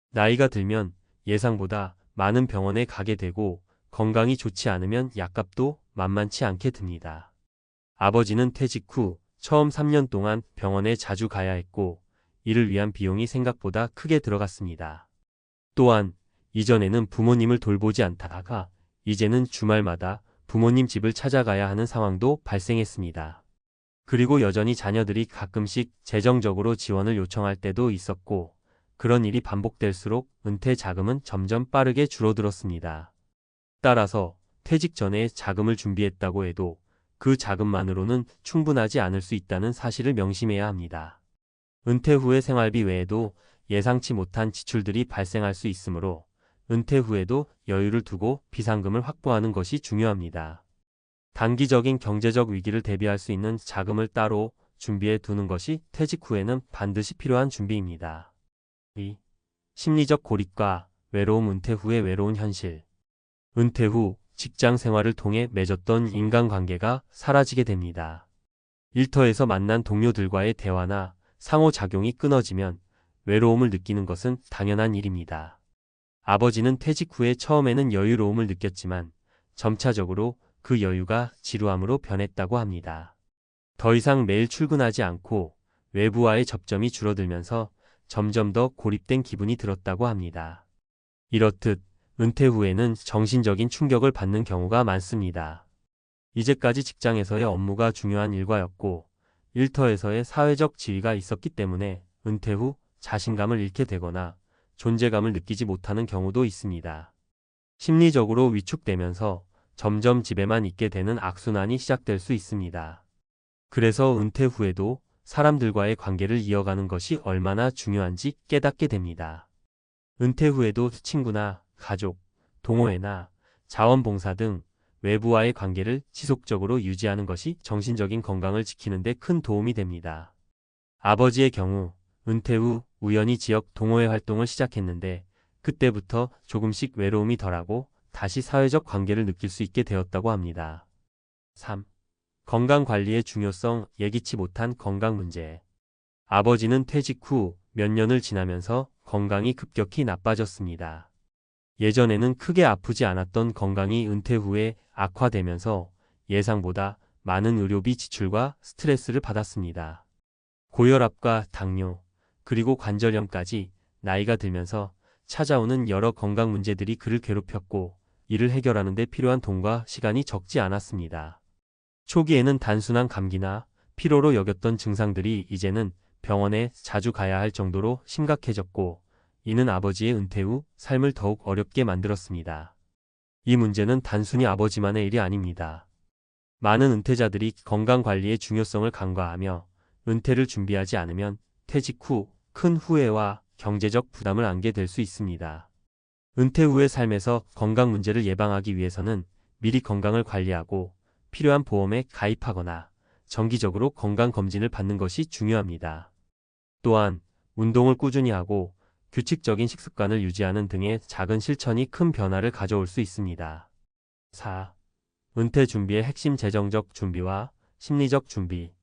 S1: 나이가 들면 예상보다 많은 병원에 가게 되고 건강이 좋지 않으면 약값도 만만치 않게 듭니다. 아버지는 퇴직 후 처음 3년 동안 병원에 자주 가야 했고 이를 위한 비용이 생각보다 크게 들어갔습니다. 또한 이전에는 부모님을 돌보지 않다가 이제는 주말마다 부모님 집을 찾아가야 하는 상황도 발생했습니다. 그리고 여전히 자녀들이 가끔씩 재정적으로 지원을 요청할 때도 있었고 그런 일이 반복될수록 은퇴 자금은 점점 빠르게 줄어들었습니다. 따라서 퇴직 전에 자금을 준비했다고 해도 그 자금만으로는 충분하지 않을 수 있다는 사실을 명심해야 합니다. 은퇴 후의 생활비 외에도 예상치 못한 지출들이 발생할 수 있으므로 은퇴 후에도 여유를 두고 비상금을 확보하는 것이 중요합니다. 단기적인 경제적 위기를 대비할 수 있는 자금을 따로 준비해 두는 것이 퇴직 후에는 반드시 필요한 준비입니다. 2. 심리적 고립과 외로움. 은퇴 후의 외로운 현실. 은퇴 후 직장 생활을 통해 맺었던 인간관계가 사라지게 됩니다. 일터에서 만난 동료들과의 대화나 상호작용이 끊어지면 외로움을 느끼는 것은 당연한 일입니다. 아버지는 퇴직 후에 처음에는 여유로움을 느꼈지만 점차적으로 그 여유가 지루함으로 변했다고 합니다. 더 이상 매일 출근하지 않고 외부와의 접점이 줄어들면서 점점 더 고립된 기분이 들었다고 합니다. 이렇듯 은퇴 후에는 정신적인 충격을 받는 경우가 많습니다. 이제까지 직장에서의 업무가 중요한 일과였고 일터에서의 사회적 지위가 있었기 때문에 은퇴 후 자신감을 잃게 되거나 존재감을 느끼지 못하는 경우도 있습니다. 심리적으로 위축되면서 점점 집에만 있게 되는 악순환이 시작될 수 있습니다. 그래서 은퇴 후에도 사람들과의 관계를 이어가는 것이 얼마나 중요한지 깨닫게 됩니다. 은퇴 후에도 친구나 가족, 동호회나 자원봉사 등 외부와의 관계를 지속적으로 유지하는 것이 정신적인 건강을 지키는 데 큰 도움이 됩니다. 아버지의 경우 은퇴 후 우연히 지역 동호회 활동을 시작했는데 그때부터 조금씩 외로움이 덜하고 다시 사회적 관계를 느낄 수 있게 되었다고 합니다. 3. 건강관리의 중요성. 예기치 못한 건강 문제. 아버지는 퇴직 후 몇 년을 지나면서 건강이 급격히 나빠졌습니다. 예전에는 크게 아프지 않았던 건강이 은퇴 후에 악화되면서 예상보다 많은 의료비 지출과 스트레스를 받았습니다. 고혈압과 당뇨, 그리고 관절염까지 나이가 들면서 찾아오는 여러 건강 문제들이 그를 괴롭혔고 이를 해결하는 데 필요한 돈과 시간이 적지 않았습니다. 초기에는 단순한 감기나 피로로 여겼던 증상들이 이제는 병원에 자주 가야 할 정도로 심각해졌고 이는 아버지의 은퇴 후 삶을 더욱 어렵게 만들었습니다. 이 문제는 단순히 아버지만의 일이 아닙니다. 많은 은퇴자들이 건강관리의 중요성을 간과하며 은퇴를 준비하지 않으면 퇴직 후 큰 후회와 경제적 부담을 안게 될 수 있습니다. 은퇴 후의 삶에서 건강 문제를 예방하기 위해서는 미리 건강을 관리하고 필요한 보험에 가입하거나 정기적으로 건강검진을 받는 것이 중요합니다. 또한 운동을 꾸준히 하고 규칙적인 식습관을 유지하는 등의 작은 실천이 큰 변화를 가져올 수 있습니다. 4. 은퇴 준비의 핵심. 재정적 준비와 심리적 준비.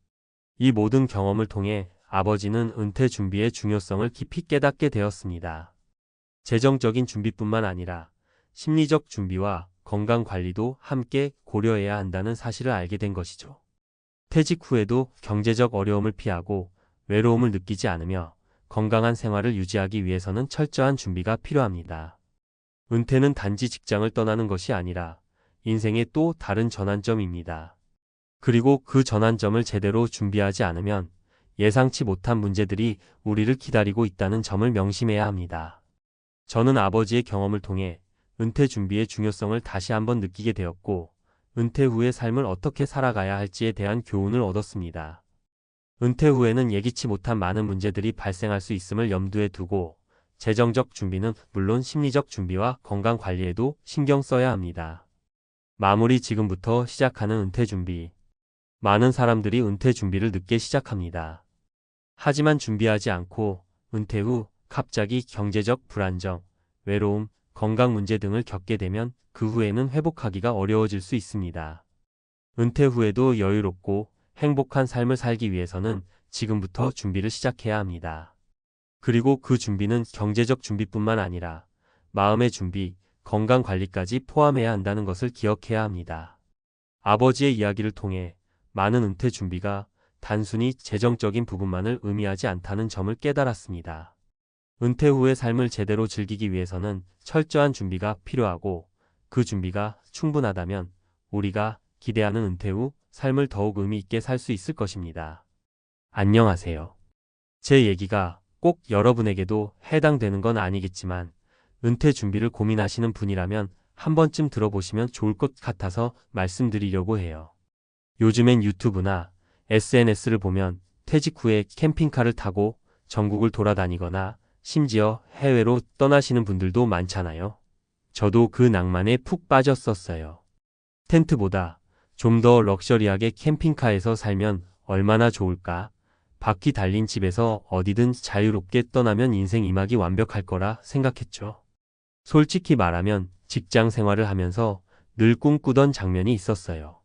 S1: 이 모든 경험을 통해 아버지는 은퇴 준비의 중요성을 깊이 깨닫게 되었습니다. 재정적인 준비뿐만 아니라 심리적 준비와 건강 관리도 함께 고려해야 한다는 사실을 알게 된 것이죠. 퇴직 후에도 경제적 어려움을 피하고 외로움을 느끼지 않으며 건강한 생활을 유지하기 위해서는 철저한 준비가 필요합니다. 은퇴는 단지 직장을 떠나는 것이 아니라 인생의 또 다른 전환점입니다. 그리고 그 전환점을 제대로 준비하지 않으면 예상치 못한 문제들이 우리를 기다리고 있다는 점을 명심해야 합니다. 저는 아버지의 경험을 통해 은퇴 준비의 중요성을 다시 한번 느끼게 되었고 은퇴 후의 삶을 어떻게 살아가야 할지에 대한 교훈을 얻었습니다. 은퇴 후에는 예기치 못한 많은 문제들이 발생할 수 있음을 염두에 두고 재정적 준비는 물론 심리적 준비와 건강 관리에도 신경 써야 합니다. 마무리. 지금부터 시작하는 은퇴 준비. 많은 사람들이 은퇴 준비를 늦게 시작합니다. 하지만 준비하지 않고 은퇴 후 갑자기 경제적 불안정, 외로움, 건강 문제 등을 겪게 되면 그 후에는 회복하기가 어려워질 수 있습니다. 은퇴 후에도 여유롭고 행복한 삶을 살기 위해서는 지금부터 준비를 시작해야 합니다. 그리고 그 준비는 경제적 준비뿐만 아니라 마음의 준비, 건강 관리까지 포함해야 한다는 것을 기억해야 합니다. 아버지의 이야기를 통해 많은 은퇴 준비가 단순히 재정적인 부분만을 의미하지 않다는 점을 깨달았습니다. 은퇴 후의 삶을 제대로 즐기기 위해서는 철저한 준비가 필요하고 그 준비가 충분하다면 우리가 기대하는 은퇴 후 삶을 더욱 의미 있게 살 수 있을 것입니다. 안녕하세요. 제 얘기가 꼭 여러분에게도 해당되는 건 아니겠지만 은퇴 준비를 고민하시는 분이라면 한 번쯤 들어보시면 좋을 것 같아서 말씀드리려고 해요. 요즘엔 유튜브나 SNS를 보면 퇴직 후에 캠핑카를 타고 전국을 돌아다니거나 심지어 해외로 떠나시는 분들도 많잖아요. 저도 그 낭만에 푹 빠졌었어요. 텐트보다 좀 더 럭셔리하게 캠핑카에서 살면 얼마나 좋을까? 바퀴 달린 집에서 어디든 자유롭게 떠나면 인생 이막이 완벽할 거라 생각했죠. 솔직히 말하면 직장 생활을 하면서 늘 꿈꾸던 장면이 있었어요.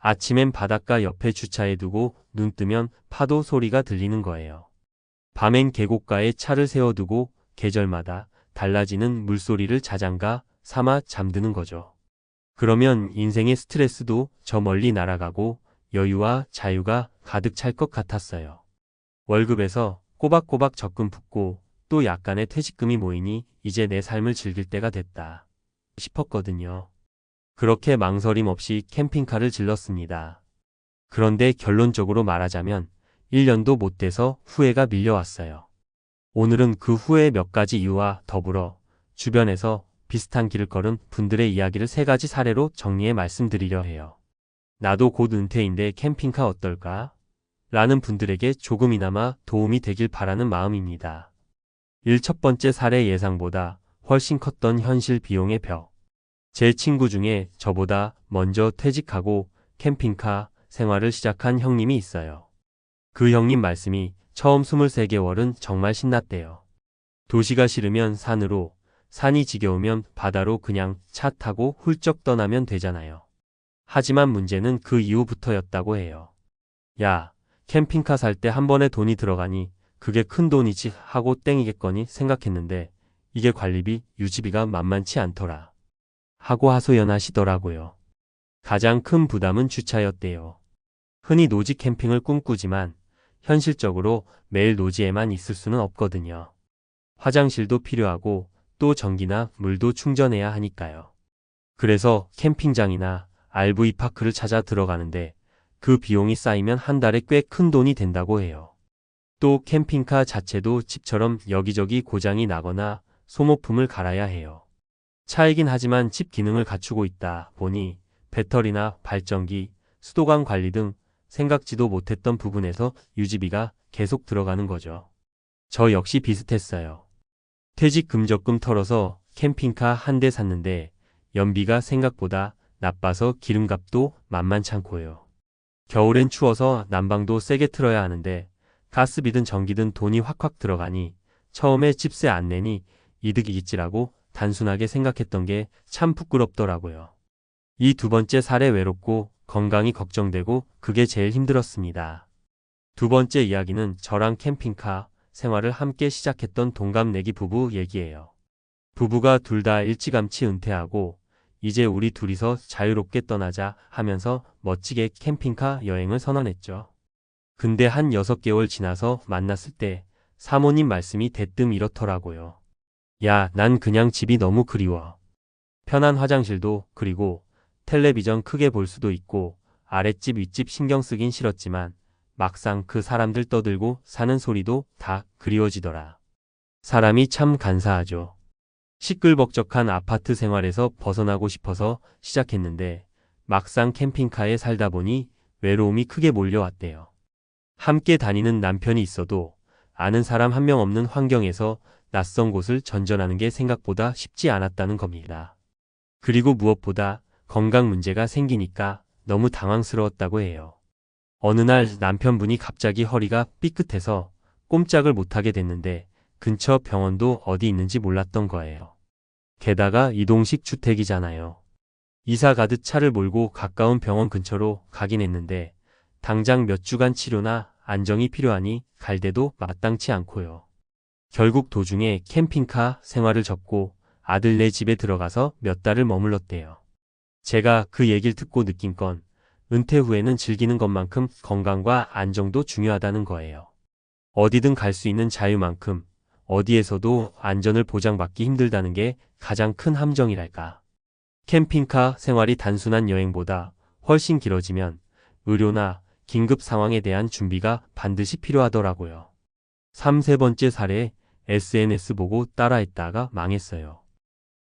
S1: 아침엔 바닷가 옆에 주차해두고 눈 뜨면 파도 소리가 들리는 거예요. 밤엔 계곡가에 차를 세워두고 계절마다 달라지는 물소리를 자장가 삼아 잠드는 거죠. 그러면 인생의 스트레스도 저 멀리 날아가고 여유와 자유가 가득 찰 것 같았어요. 월급에서 꼬박꼬박 적금 붙고 또 약간의 퇴직금이 모이니 이제 내 삶을 즐길 때가 됐다 싶었거든요. 그렇게 망설임 없이 캠핑카를 질렀습니다. 그런데 결론적으로 말하자면 1년도 못 돼서 후회가 밀려왔어요. 오늘은 그 후회의 몇 가지 이유와 더불어 주변에서 비슷한 길을 걸은 분들의 이야기를 3가지 사례로 정리해 말씀드리려 해요. 나도 곧 은퇴인데 캠핑카 어떨까? 라는 분들에게 조금이나마 도움이 되길 바라는 마음입니다. 첫 번째 사례 예상보다 훨씬 컸던 현실 비용의 벽. 제 친구 중에 저보다 먼저 퇴직하고 캠핑카 생활을 시작한 형님이 있어요. 그 형님 말씀이 처음 23개월은 정말 신났대요. 도시가 싫으면 산으로, 산이 지겨우면 바다로 그냥 차 타고 훌쩍 떠나면 되잖아요. 하지만 문제는 그 이후부터였다고 해요. 야, 캠핑카 살 때 한 번에 돈이 들어가니 그게 큰 돈이지 하고 땡이겠거니 생각했는데 이게 관리비, 유지비가 만만치 않더라. 하고 하소연하시더라고요. 가장 큰 부담은 주차였대요. 흔히 노지 캠핑을 꿈꾸지만 현실적으로 매일 노지에만 있을 수는 없거든요. 화장실도 필요하고 또 전기나 물도 충전해야 하니까요. 그래서 캠핑장이나 RV파크를 찾아 들어가는데 그 비용이 쌓이면 한 달에 꽤 큰 돈이 된다고 해요. 또 캠핑카 자체도 집처럼 여기저기 고장이 나거나 소모품을 갈아야 해요. 차이긴 하지만 집 기능을 갖추고 있다 보니 배터리나 발전기, 수도관 관리 등 생각지도 못했던 부분에서 유지비가 계속 들어가는 거죠. 저 역시 비슷했어요. 퇴직 금적금 털어서 캠핑카 한 대 샀는데 연비가 생각보다 나빠서 기름값도 만만찮고요. 겨울엔 추워서 난방도 세게 틀어야 하는데 가스비든 전기든 돈이 확확 들어가니 처음에 집세 안 내니 이득이겠지라고 단순하게 생각했던 게 참 부끄럽더라고요. 이 두 번째 사례 외롭고 건강이 걱정되고 그게 제일 힘들었습니다. 두 번째 이야기는 저랑 캠핑카 생활을 함께 시작했던 동갑내기 부부 얘기예요. 부부가 둘 다 일찌감치 은퇴하고 이제 우리 둘이서 자유롭게 떠나자 하면서 멋지게 캠핑카 여행을 선언했죠. 근데 한 6개월 지나서 만났을 때 사모님 말씀이 대뜸 이렇더라고요. 야, 난 그냥 집이 너무 그리워. 편한 화장실도 그리고 텔레비전 크게 볼 수도 있고 아랫집 윗집 신경 쓰긴 싫었지만 막상 그 사람들 떠들고 사는 소리도 다 그리워지더라. 사람이 참 간사하죠. 시끌벅적한 아파트 생활에서 벗어나고 싶어서 시작했는데 막상 캠핑카에 살다 보니 외로움이 크게 몰려왔대요. 함께 다니는 남편이 있어도 아는 사람 한 명 없는 환경에서 낯선 곳을 전전하는 게 생각보다 쉽지 않았다는 겁니다. 그리고 무엇보다 건강 문제가 생기니까 너무 당황스러웠다고 해요. 어느 날 남편분이 갑자기 허리가 삐끗해서 꼼짝을 못하게 됐는데 근처 병원도 어디 있는지 몰랐던 거예요. 게다가 이동식 주택이잖아요. 이사 가듯 차를 몰고 가까운 병원 근처로 가긴 했는데 당장 몇 주간 치료나 안정이 필요하니 갈 데도 마땅치 않고요. 결국 도중에 캠핑카 생활을 접고 아들네 집에 들어가서 몇 달을 머물렀대요. 제가 그 얘기를 듣고 느낀 건 은퇴 후에는 즐기는 것만큼 건강과 안정도 중요하다는 거예요. 어디든 갈 수 있는 자유만큼 어디에서도 안전을 보장받기 힘들다는 게 가장 큰 함정이랄까. 캠핑카 생활이 단순한 여행보다 훨씬 길어지면 의료나 긴급 상황에 대한 준비가 반드시 필요하더라고요. 세 번째 사례, SNS 보고 따라했다가 망했어요.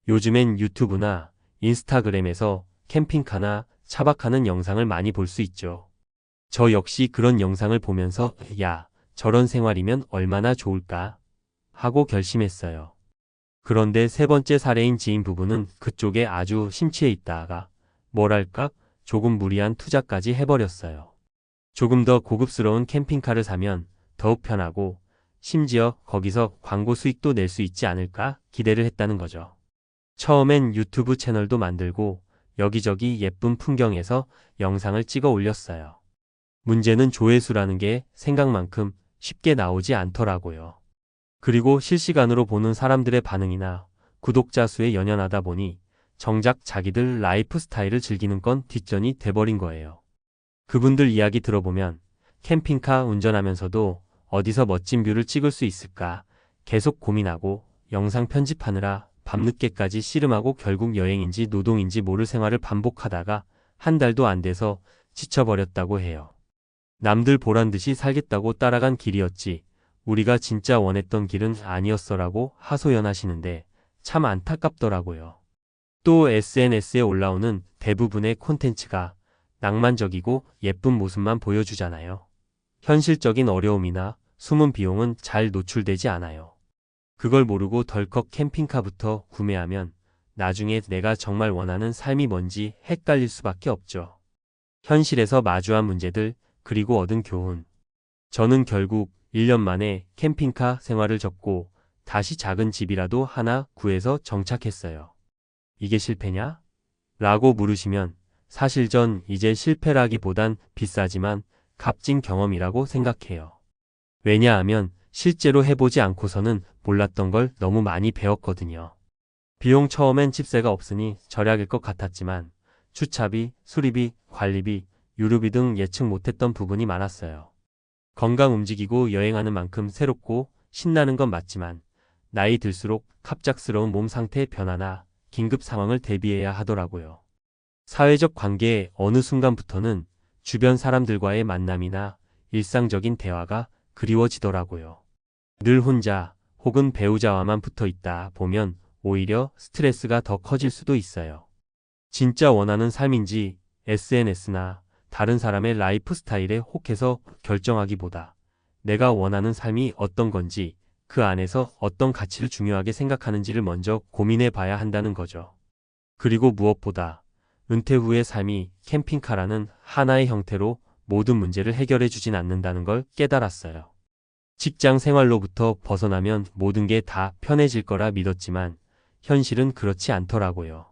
S1: 요즘엔 유튜브나 인스타그램에서 캠핑카나 차박하는 영상을 많이 볼 수 있죠. 저 역시 그런 영상을 보면서 야, 저런 생활이면 얼마나 좋을까 하고 결심했어요. 그런데 세 번째 사례인 지인 부부는 그쪽에 아주 심취해 있다가 뭐랄까 조금 무리한 투자까지 해버렸어요. 조금 더 고급스러운 캠핑카를 사면 더욱 편하고 심지어 거기서 광고 수익도 낼 수 있지 않을까 기대를 했다는 거죠. 처음엔 유튜브 채널도 만들고 여기저기 예쁜 풍경에서 영상을 찍어 올렸어요. 문제는 조회수라는 게 생각만큼 쉽게 나오지 않더라고요. 그리고 실시간으로 보는 사람들의 반응이나 구독자 수에 연연하다 보니 정작 자기들 라이프 스타일을 즐기는 건 뒷전이 돼버린 거예요. 그분들 이야기 들어보면 캠핑카 운전하면서도 어디서 멋진 뷰를 찍을 수 있을까 계속 고민하고 영상 편집하느라 밤늦게까지 씨름하고 결국 여행인지 노동인지 모를 생활을 반복하다가 한 달도 안 돼서 지쳐버렸다고 해요. 남들 보란 듯이 살겠다고 따라간 길이었지 우리가 진짜 원했던 길은 아니었어라고 하소연하시는데 참 안타깝더라고요. 또 SNS에 올라오는 대부분의 콘텐츠가 낭만적이고 예쁜 모습만 보여주잖아요. 현실적인 어려움이나 숨은 비용은 잘 노출되지 않아요. 그걸 모르고 덜컥 캠핑카부터 구매하면 나중에 내가 정말 원하는 삶이 뭔지 헷갈릴 수밖에 없죠. 현실에서 마주한 문제들 그리고 얻은 교훈. 저는 결국 1년 만에 캠핑카 생활을 접고 다시 작은 집이라도 하나 구해서 정착했어요. 이게 실패냐? 라고 물으시면 사실 전 이제 실패라기보단 비싸지만 값진 경험이라고 생각해요. 왜냐하면 실제로 해보지 않고서는 몰랐던 걸 너무 많이 배웠거든요. 비용 처음엔 집세가 없으니 절약일 것 같았지만 주차비, 수리비, 관리비, 유류비 등 예측 못했던 부분이 많았어요. 건강 움직이고 여행하는 만큼 새롭고 신나는 건 맞지만 나이 들수록 갑작스러운 몸 상태의 변화나 긴급 상황을 대비해야 하더라고요. 사회적 관계의 어느 순간부터는 주변 사람들과의 만남이나 일상적인 대화가 그리워지더라고요. 늘 혼자 혹은 배우자와만 붙어 있다 보면 오히려 스트레스가 더 커질 수도 있어요. 진짜 원하는 삶인지 SNS나 다른 사람의 라이프 스타일에 혹해서 결정하기보다 내가 원하는 삶이 어떤 건지 그 안에서 어떤 가치를 중요하게 생각하는지를 먼저 고민해 봐야 한다는 거죠. 그리고 무엇보다 은퇴 후의 삶이 캠핑카라는 하나의 형태로 모든 문제를 해결해 주진 않는다는 걸 깨달았어요. 직장 생활로부터 벗어나면 모든 게 다 편해질 거라 믿었지만 현실은 그렇지 않더라고요.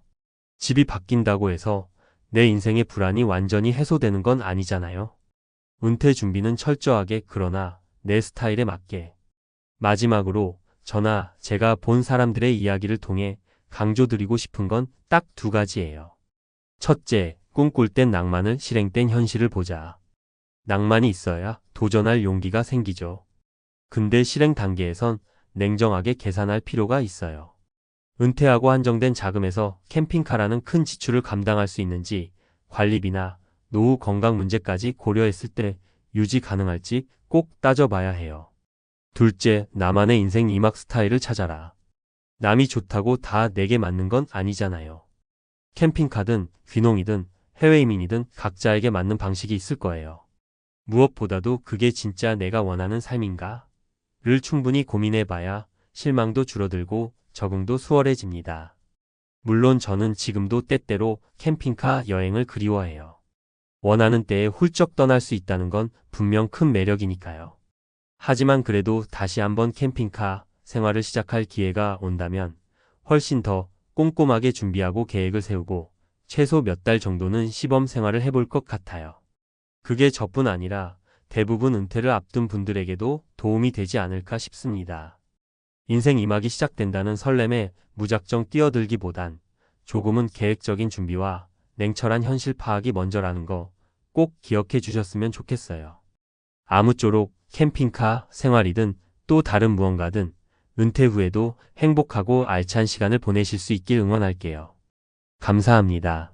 S1: 집이 바뀐다고 해서 내 인생의 불안이 완전히 해소되는 건 아니잖아요. 은퇴 준비는 철저하게 그러나 내 스타일에 맞게. 마지막으로 저나 제가 본 사람들의 이야기를 통해 강조드리고 싶은 건 딱 두 가지예요. 첫째, 꿈꿀 땐 낭만을 실행 땐 현실을 보자. 낭만이 있어야 도전할 용기가 생기죠. 근데 실행 단계에선 냉정하게 계산할 필요가 있어요. 은퇴하고 한정된 자금에서 캠핑카라는 큰 지출을 감당할 수 있는지 관리비나 노후 건강 문제까지 고려했을 때 유지 가능할지 꼭 따져봐야 해요. 둘째, 나만의 인생 이막 스타일을 찾아라. 남이 좋다고 다 내게 맞는 건 아니잖아요. 캠핑카든 귀농이든 해외이민이든 각자에게 맞는 방식이 있을 거예요. 무엇보다도 그게 진짜 내가 원하는 삶인가? 를 충분히 고민해봐야 실망도 줄어들고 적응도 수월해집니다. 물론 저는 지금도 때때로 캠핑카 여행을 그리워해요. 원하는 때에 훌쩍 떠날 수 있다는 건 분명 큰 매력이니까요. 하지만 그래도 다시 한번 캠핑카 생활을 시작할 기회가 온다면 훨씬 더 꼼꼼하게 준비하고 계획을 세우고 최소 몇 달 정도는 시범 생활을 해볼 것 같아요. 그게 저뿐 아니라 대부분 은퇴를 앞둔 분들에게도 도움이 되지 않을까 싶습니다. 인생 이막이 시작된다는 설렘에 무작정 뛰어들기보단 조금은 계획적인 준비와 냉철한 현실 파악이 먼저라는 거 꼭 기억해 주셨으면 좋겠어요. 아무쪼록 캠핑카 생활이든 또 다른 무언가든 은퇴 후에도 행복하고 알찬 시간을 보내실 수 있길 응원할게요. 감사합니다.